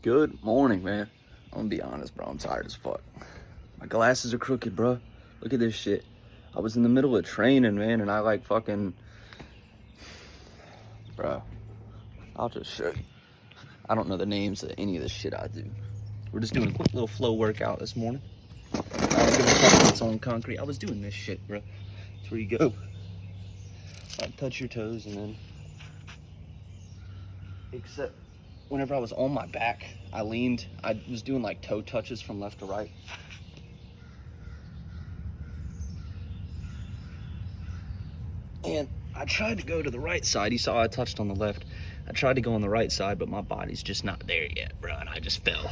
Good morning, man. I'm gonna be honest, bro. I'm tired as fuck. My glasses are crooked, bro. Look at this shit. I was in the middle of training, man, and I like fucking... Bro, I'll just show you. I don't know the names of any of the shit I do. We're just doing a quick little flow workout this morning. I don't give a fuck if it's on concrete. I was doing this shit, bro. That's where you go. Touch your toes and then... Except whenever I was on my back, I leaned. I was doing like toe touches from left to right. And I tried to go to the right side. You saw I touched on the left. I tried to go on the right side, but my body's just not there yet, bro, and I just fell.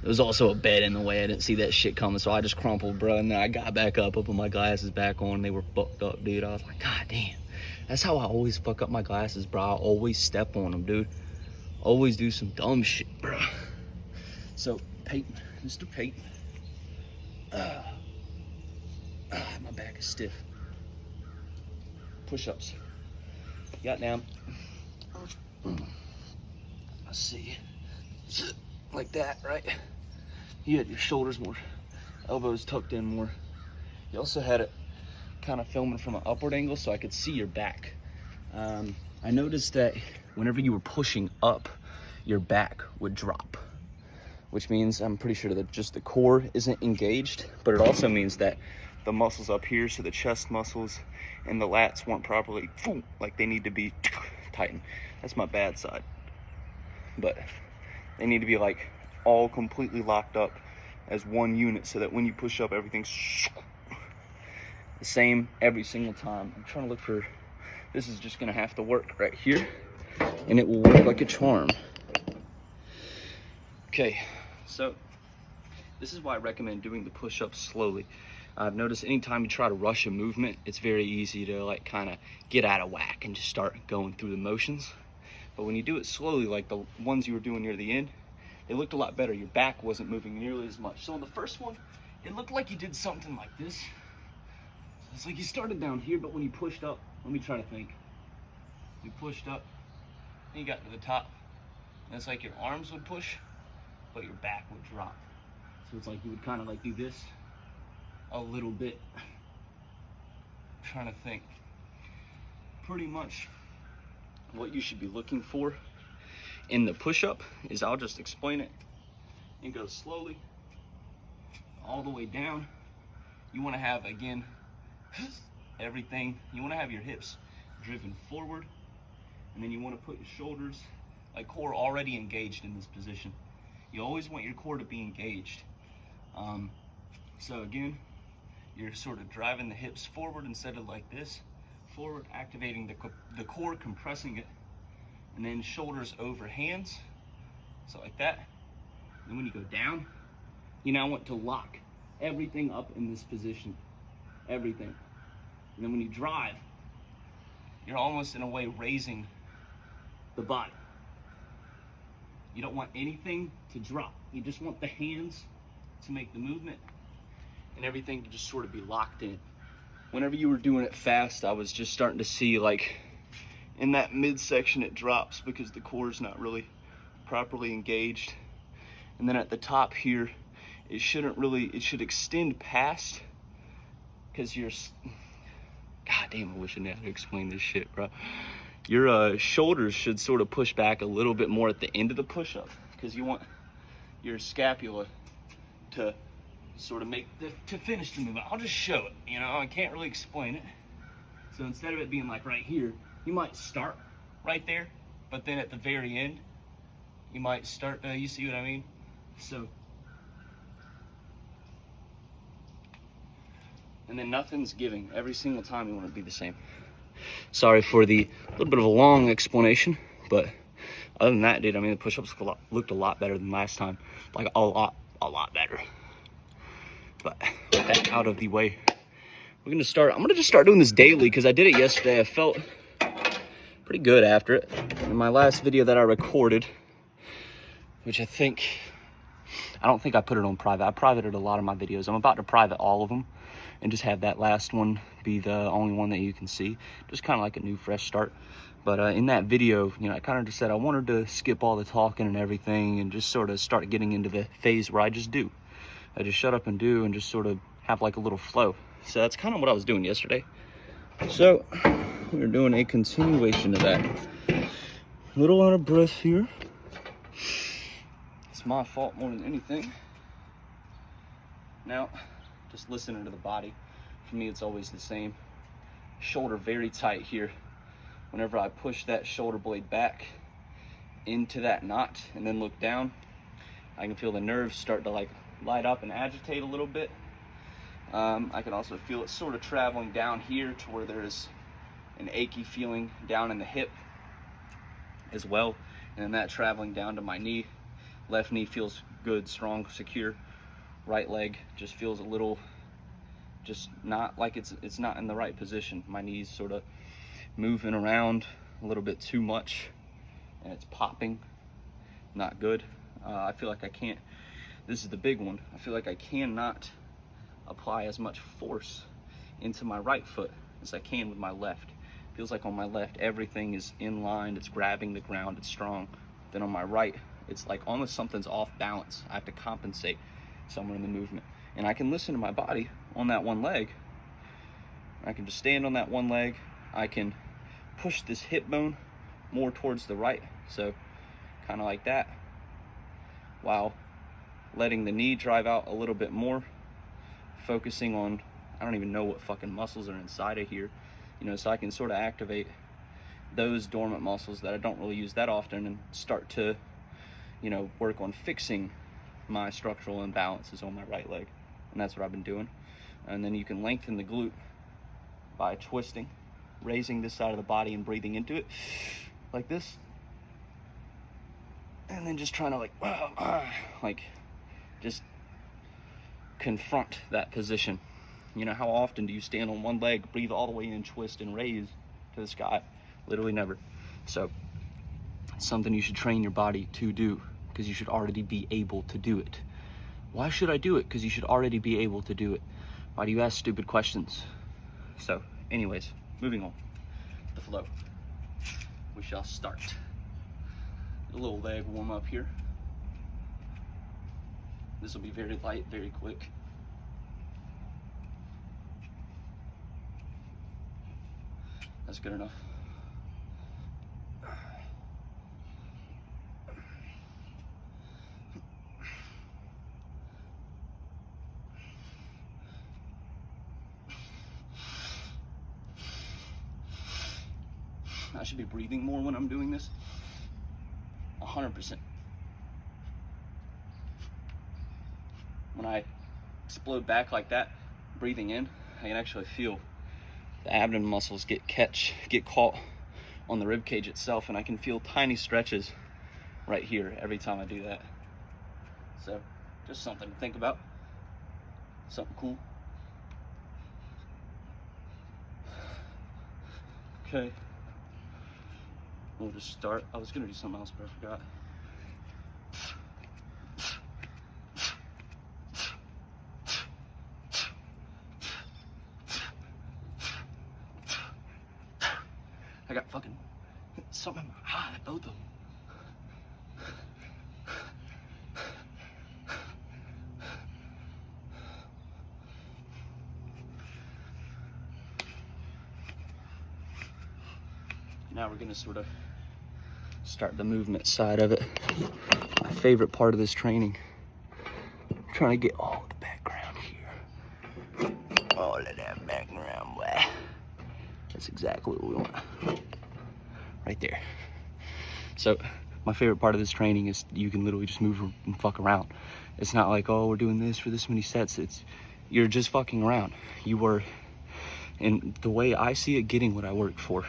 There was also a bed in the way. I didn't see that shit coming, so I just crumpled, bro, and then I got back up, put my glasses back on. They were fucked up, dude. I was like, God damn. That's how I always fuck up my glasses, bro. I always step on them, dude. Always do some dumb shit, bro. So, Peyton, Mr. Peyton. My back is stiff. Push-ups. Got down. Let's see. Like that, right? You had your shoulders more, elbows tucked in more. You also had it kind of filming from an upward angle so I could see your back. I noticed that whenever you were pushing up, your back would drop, which means I'm pretty sure that just the core isn't engaged, but it also means that the muscles up here, so the chest muscles and the lats weren't properly, like they need to be tightened. That's my bad side. But they need to be like all completely locked up as one unit so that when you push up, everything's the same every single time. I'm trying to look for, this is just gonna have to work right here and it will work like a charm. Okay, so this is why I recommend doing the push-ups slowly. I've noticed anytime you try to rush a movement, it's very easy to like kind of get out of whack and just start going through the motions. But when you do it slowly, like the ones you were doing near the end, it looked a lot better. Your back wasn't moving nearly as much. So on the first one, it looked like you did something like this. It's like you started down here, but when you pushed up, let me try to think. You pushed up, and you got to the top. And it's like your arms would push, but your back would drop. So it's like you would kind of like do this a little bit. I'm trying to think. Pretty much what you should be looking for in the push-up is, I'll just explain it. It goes slowly all the way down. You want to have, again, everything. You want to have your hips driven forward, and then you want to put your shoulders, like core already engaged in this position. You always want your core to be engaged. So again, you're sort of driving the hips forward instead of like this. Forward, activating the core, compressing it, and then shoulders over hands, so like that. And when you go down, you now want to lock everything up in this position, everything. And then when you drive, you're almost in a way raising the body. You don't want anything to drop. You just want the hands to make the movement and everything to just sort of be locked in. Whenever you were doing it fast, I was just starting to see like in that midsection it drops because the core is not really properly engaged. And then at the top here, it should extend past, because you're, God damn, I wish I knew how to explain this shit, bro. Your shoulders should sort of push back a little bit more at the end of the push-up, because you want your scapula to sort of to finish the movement. I'll just show it, you know, I can't really explain it. So instead of it being like right here, you might start right there, but then at the very end, you might start, you see what I mean? So, and then nothing's giving. Every single time you want to be the same. Sorry for the little bit of a long explanation, but other than that, dude, I mean, the push-ups looked a lot better than last time. Like a lot better. But with that out of the way, I'm gonna just start doing this daily, because I did it yesterday. I felt pretty good after it. In my last video that I recorded, which I don't think I put it on private. I privated a lot of my videos. I'm about to private all of them and just have that last one be the only one that you can see. Just kind of like a new fresh start. But in that video, you know, I kind of just said I wanted to skip all the talking and everything and just sort of start getting into the phase where I just do. I just shut up and do and just sort of have like a little flow. So that's kind of what I was doing yesterday. So we're doing a continuation of that. A little out of breath here. It's my fault more than anything. Now, just listening to the body. For me, it's always the same. Shoulder very tight here. Whenever I push that shoulder blade back into that knot and then look down, I can feel the nerves start to like light up and agitate a little bit. I can also feel it sort of traveling down here to where there is an achy feeling down in the hip as well. And then that traveling down to my knee. Left knee feels good, strong, secure. Right leg just feels a little, just not like it's not in the right position. My knee's sort of moving around a little bit too much and it's popping. Not good. I feel like I can't, this is the big one, I feel like I cannot apply as much force into my right foot as I can with my left. Feels like on my left everything is in line, it's grabbing the ground, it's strong. Then on my right it's like almost something's off balance. I have to compensate somewhere in the movement. And I can listen to my body on that one leg. I can just stand on that one leg. I can push this hip bone more towards the right, so kind of like that, while letting the knee drive out a little bit more, focusing on, I don't even know what fucking muscles are inside of here, you know, so I can sort of activate those dormant muscles that I don't really use that often and start to, you know, work on fixing my structural imbalances on my right leg. And that's what I've been doing. And then you can lengthen the glute by twisting, raising this side of the body and breathing into it like this, and then just trying to like just confront that position. You know, how often do you stand on one leg, breathe all the way in, twist and raise to the sky? Literally never. So it's something you should train your body to do, because you should already be able to do it. Why should I do it? Because you should already be able to do it. Why do you ask stupid questions? So anyways, moving on, the flow. We shall start. A little leg warm up here. This will be very light, very quick. That's good enough. I should be breathing more when I'm doing this. 100%. When I explode back like that, breathing in, I can actually feel the abdomen muscles get caught on the rib cage itself, and I can feel tiny stretches right here every time I do that. So just something to think about. Something cool. Okay. We'll just start. I was gonna do something else, but I forgot. I got fucking something in my eye, both of them. Now we're gonna sort of start the movement side of it. My favorite part of this training. I'm trying to get all the background here. All of that background, boy. That's exactly what we want. Right there. So my favorite part of this training is you can literally just move and fuck around. It's not like, oh, we're doing this for this many sets. You're just fucking around. You were, and the way I see it, getting what I worked for.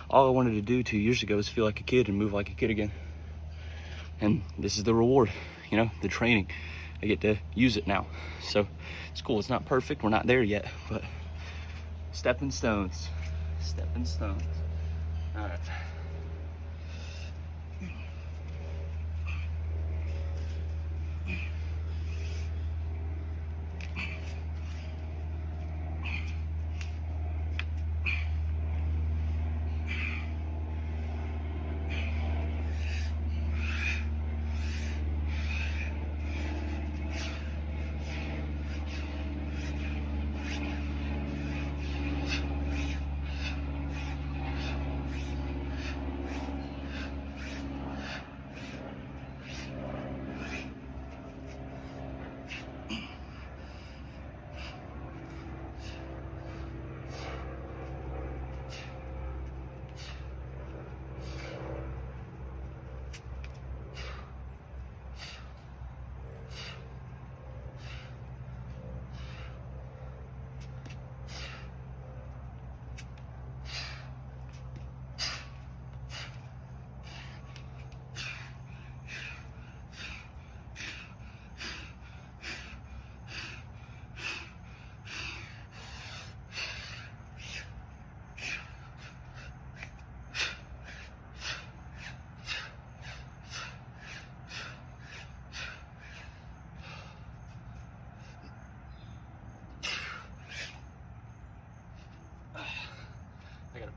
All I wanted to do 2 years ago was feel like a kid and move like a kid again. And this is the reward, you know, the training. I get to use it now. So it's cool. It's not perfect. We're not there yet, but stepping stones. Stepping stones. All right.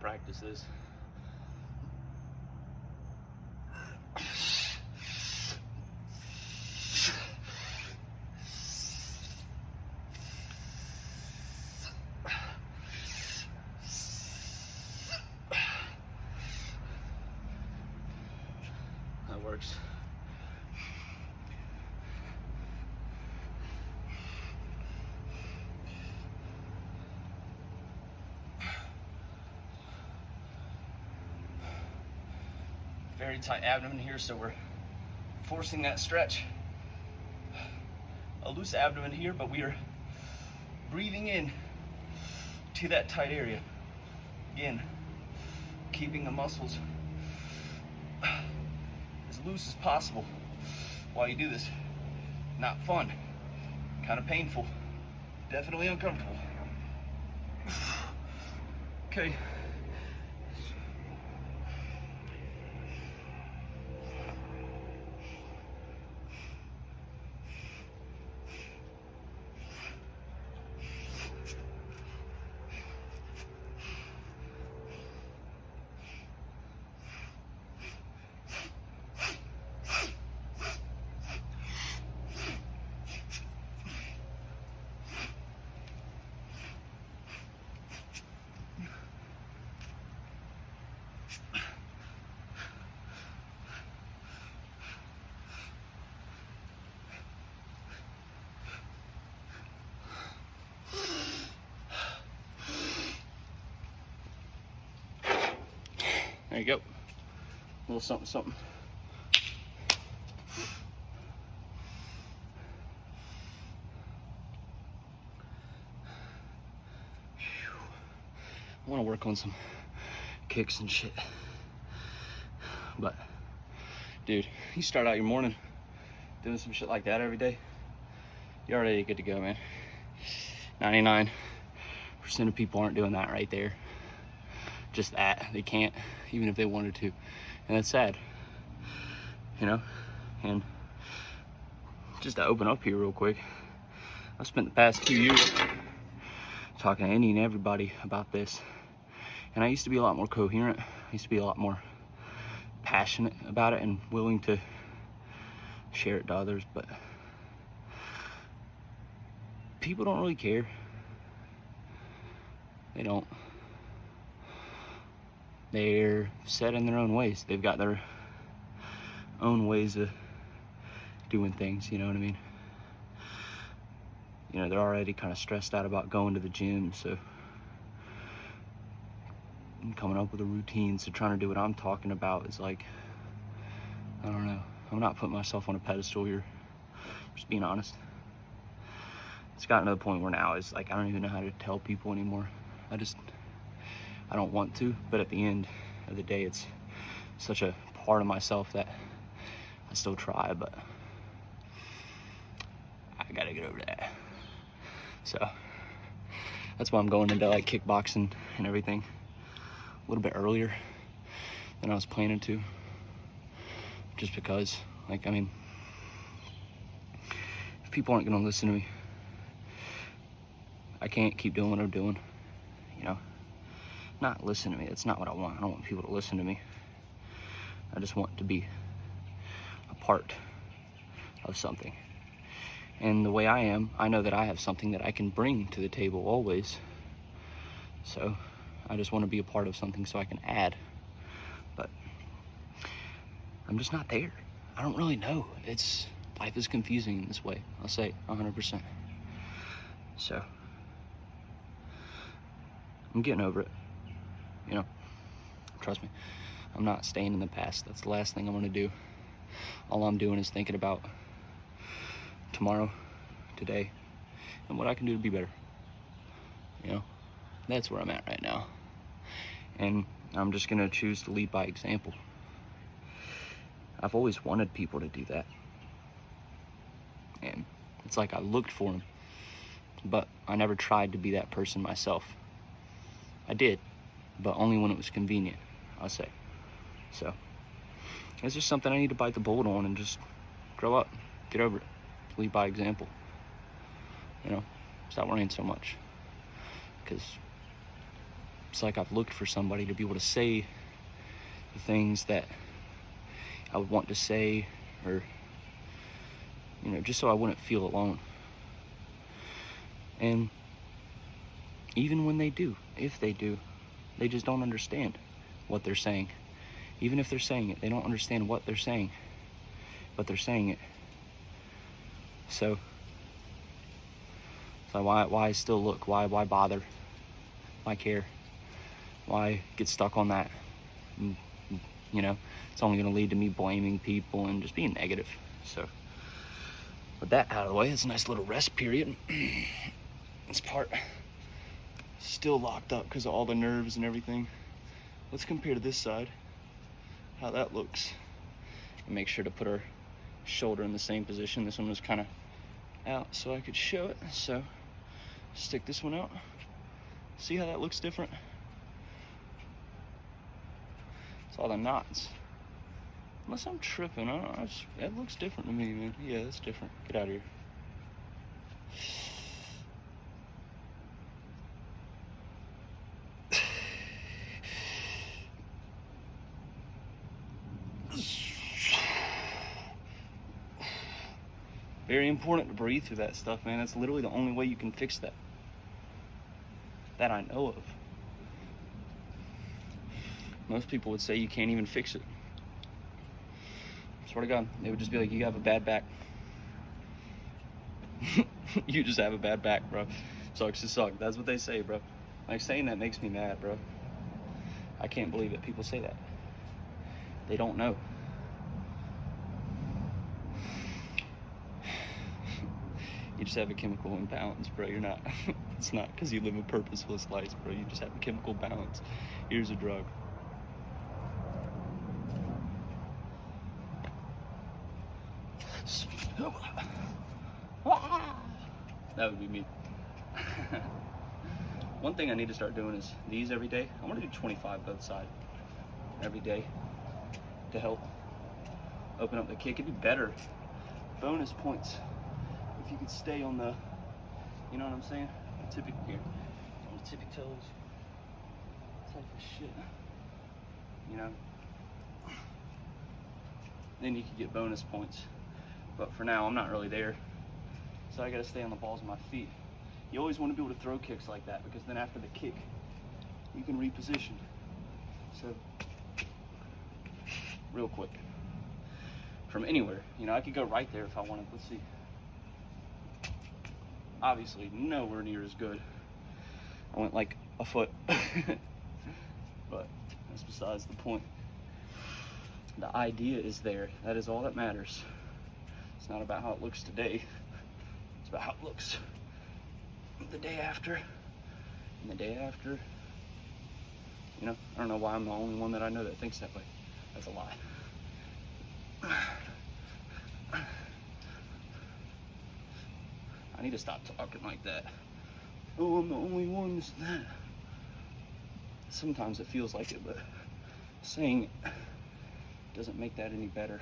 practice this. That works. Very tight abdomen here, so we're forcing that stretch. A loose abdomen here, but we are breathing in to that tight area. Again, keeping the muscles as loose as possible while you do this. Not fun, kind of painful, definitely uncomfortable. Okay. There you go. A little something, something. I want to work on some kicks and shit. But, dude, you start out your morning doing some shit like that every day, you're already good to go, man. 99% of people aren't doing that right there. Just that. They can't, even if they wanted to. And that's sad, you know? And just to open up here real quick, I've spent the past 2 years talking to any and everybody about this. And I used to be a lot more coherent. I used to be a lot more passionate about it and willing to share it to others, but people don't really care. They don't. They're set in their own ways. They've got their own ways of doing things, you know what I mean? You know, they're already kind of stressed out about going to the gym, so coming up with a routine, so trying to do what I'm talking about is like, I don't know. I'm not putting myself on a pedestal here. Just being honest. It's gotten to the point where now it's like I don't even know how to tell people anymore. I don't want to, but at the end of the day, it's such a part of myself that I still try, but I gotta get over that. So that's why I'm going into like kickboxing and everything a little bit earlier than I was planning to. Just because, like, I mean, if people aren't gonna listen to me, I can't keep doing what I'm doing, you know? Not listen to me, that's not what I want. I don't want people to listen to me. I just want to be a part of something. And the way I am, I know that I have something that I can bring to the table always. So I just want to be a part of something so I can add. But I'm just not there. I don't really know. Life is confusing in this way. I'll say 100%. So I'm getting over it. You know, trust me, I'm not staying in the past. That's the last thing I'm gonna do. All I'm doing is thinking about tomorrow, today, and what I can do to be better. You know, that's where I'm at right now. And I'm just gonna choose to lead by example. I've always wanted people to do that. And it's like I looked for them, but I never tried to be that person myself. I did, but only when it was convenient, I'll say. So it's just something I need to bite the bullet on and just grow up, get over it, lead by example. You know, stop worrying so much, because it's like I've looked for somebody to be able to say the things that I would want to say, or, you know, just so I wouldn't feel alone. And even when they do, if they do, they just don't understand what they're saying. Even if they're saying it, they don't understand what they're saying, but they're saying it. So why still look? Why bother? Why care? Why get stuck on that? You know, it's only going to lead to me blaming people and just being negative. So with that out of the way, it's a nice little rest period. This part still locked up because of all the nerves and everything. Let's compare to this side, how that looks, and make sure to put our shoulder in the same position. This one was kind of out so I could show it. So stick this one out. See how that looks different? It's all the knots. Unless I'm tripping, I don't know, that looks different to me, man. Yeah, that's different. Get out of here. Very important to breathe through that stuff, man. That's literally the only way you can fix that. That I know of. Most people would say you can't even fix it. Swear to God, they would just be like, you have a bad back. You just have a bad back, bro. Sucks to suck. That's what they say, bro. Like, saying that makes me mad, bro. I can't believe that people say that. They don't know. You just have a chemical imbalance, bro. You're not. It's not because you live a purposeless life, bro. You just have a chemical balance. Here's a drug. That would be me. One thing I need to start doing is these every day. I want to do 25 both sides every day to help open up the kick. It'd be better. Bonus points if you could stay on the, you know what I'm saying? Tippy here, on the tippy toes. Type of shit. You know? Then you could get bonus points. But for now, I'm not really there. So I gotta stay on the balls of my feet. You always want to be able to throw kicks like that, because then after the kick, you can reposition. So, real quick. From anywhere. You know, I could go right there if I wanted. Let's see. Obviously, nowhere near as good. I went like a foot. But that's besides the point. The idea is there. That is all that matters. It's not about how it looks today. It's about how it looks the day after, and the day after. You know, I don't know why I'm the only one that I know that thinks that way. That's a lie. I need to stop talking like that. Oh, I'm the only one that's that. Sometimes it feels like it, but saying it doesn't make that any better.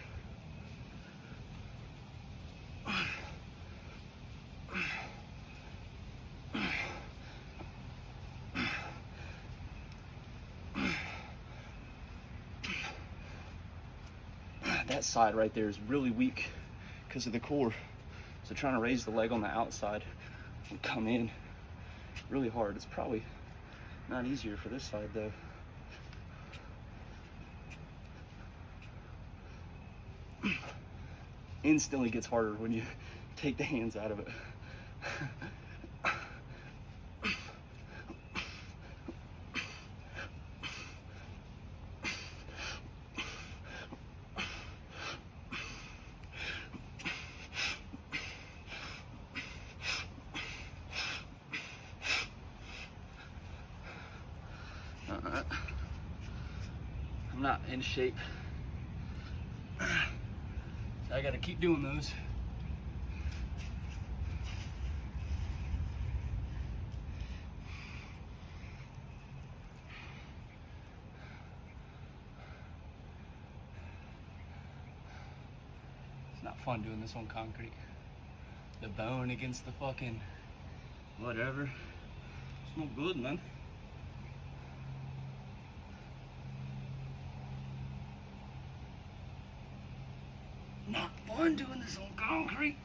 That side right there is really weak because of the core. So trying to raise the leg on the outside and come in really hard. It's probably not easier for this side though. Instantly gets harder when you take the hands out of it. I'm not in shape. So I gotta keep doing those. It's not fun doing this on concrete. The bone against the fucking whatever. It's no good, man. not fun doing this on concrete.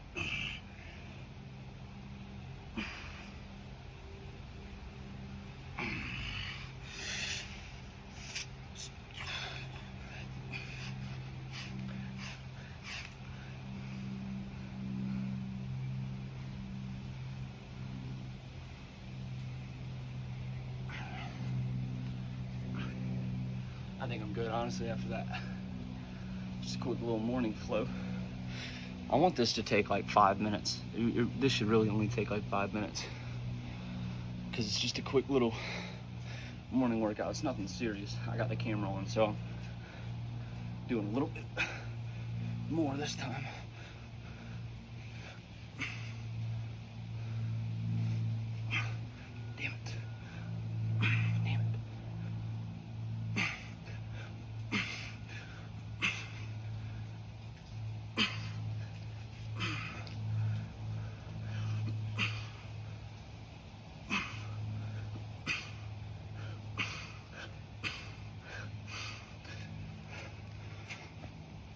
I think I'm good, honestly, after that. Just a quick little morning flow. I want this to take like 5 minutes. This should really only take like 5 minutes, because it's just a quick little morning workout. It's nothing serious. I got the camera on, so I'm doing a little bit more this time. Damn it. Damn it.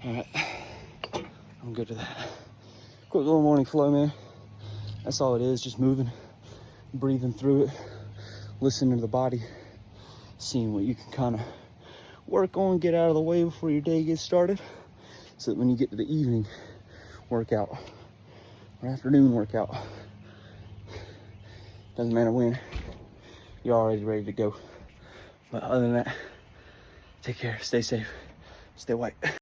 All right, I'm good with that. Quick little morning flow, man. That's all it is, just moving, breathing through it, listening to the body, seeing what you can kind of work on, get out of the way before your day gets started, so that when you get to the evening workout or afternoon workout, doesn't matter when, you're already ready to go. But other than that, take care, stay safe, stay white.